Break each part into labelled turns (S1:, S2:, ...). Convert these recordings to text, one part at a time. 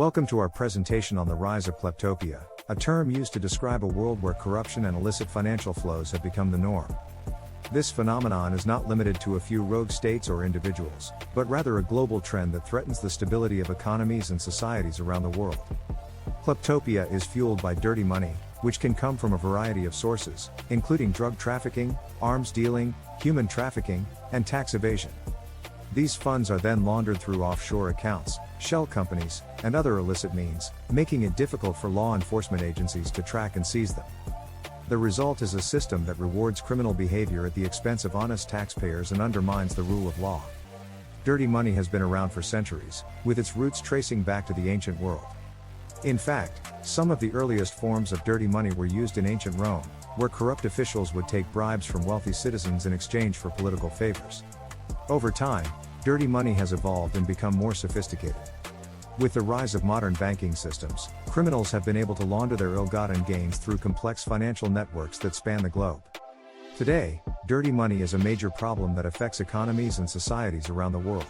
S1: Welcome to our presentation on the rise of kleptopia, a term used to describe a world where corruption and illicit financial flows have become the norm. This phenomenon is not limited to a few rogue states or individuals, but rather a global trend that threatens the stability of economies and societies around the world. Kleptopia is fueled by dirty money, which can come from a variety of sources, including drug trafficking, arms dealing, human trafficking, and tax evasion. These funds are then laundered through offshore accounts, shell companies, and other illicit means, making it difficult for law enforcement agencies to track and seize them. The result is a system that rewards criminal behavior at the expense of honest taxpayers and undermines the rule of law. Dirty money has been around for centuries, with its roots tracing back to the ancient world. In fact, some of the earliest forms of dirty money were used in ancient Rome, where corrupt officials would take bribes from wealthy citizens in exchange for political favors. Over time, dirty money has evolved and become more sophisticated. With the rise of modern banking systems, criminals have been able to launder their ill-gotten gains through complex financial networks that span the globe. Today, dirty money is a major problem that affects economies and societies around the world.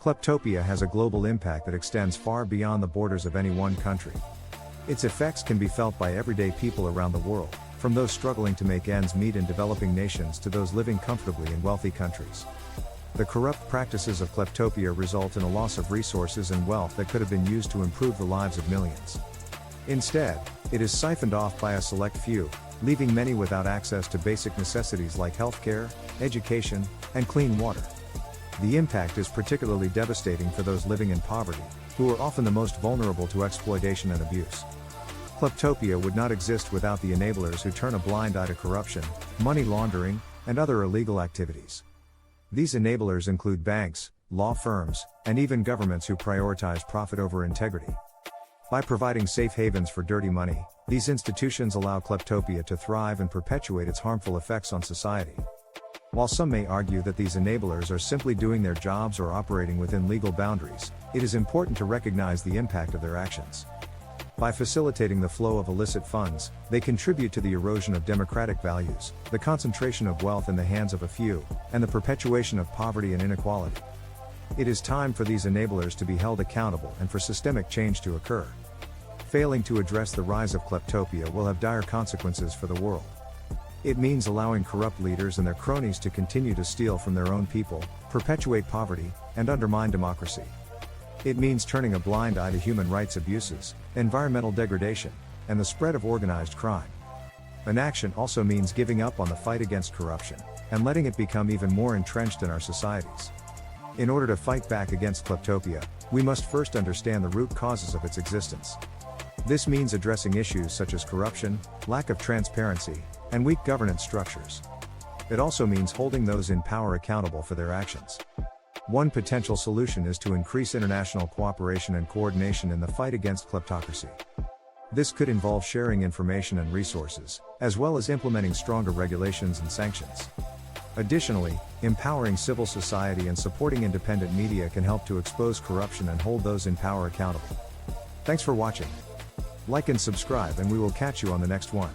S1: Kleptopia has a global impact that extends far beyond the borders of any one country. Its effects can be felt by everyday people around the world, from those struggling to make ends meet in developing nations to those living comfortably in wealthy countries. The corrupt practices of kleptopia result in a loss of resources and wealth that could have been used to improve the lives of millions. Instead, it is siphoned off by a select few, leaving many without access to basic necessities like healthcare, education, and clean water. The impact is particularly devastating for those living in poverty, who are often the most vulnerable to exploitation and abuse. Kleptopia would not exist without the enablers who turn a blind eye to corruption, money laundering, and other illegal activities. These enablers include banks, law firms, and even governments who prioritize profit over integrity. By providing safe havens for dirty money, these institutions allow kleptopia to thrive and perpetuate its harmful effects on society. While some may argue that these enablers are simply doing their jobs or operating within legal boundaries, it is important to recognize the impact of their actions. By facilitating the flow of illicit funds, they contribute to the erosion of democratic values, the concentration of wealth in the hands of a few, and the perpetuation of poverty and inequality. It is time for these enablers to be held accountable and for systemic change to occur. Failing to address the rise of kleptopia will have dire consequences for the world. It means allowing corrupt leaders and their cronies to continue to steal from their own people, perpetuate poverty, and undermine democracy. It means turning a blind eye to human rights abuses, environmental degradation, and the spread of organized crime. Inaction also means giving up on the fight against corruption, and letting it become even more entrenched in our societies. In order to fight back against kleptopia, we must first understand the root causes of its existence. This means addressing issues such as corruption, lack of transparency, and weak governance structures. It also means holding those in power accountable for their actions. One potential solution is to increase international cooperation and coordination in the fight against kleptocracy. This could involve sharing information and resources, as well as implementing stronger regulations and sanctions. Additionally, empowering civil society and supporting independent media can help to expose corruption and hold those in power accountable. Thanks for watching. Like and subscribe, and we will catch you on the next one.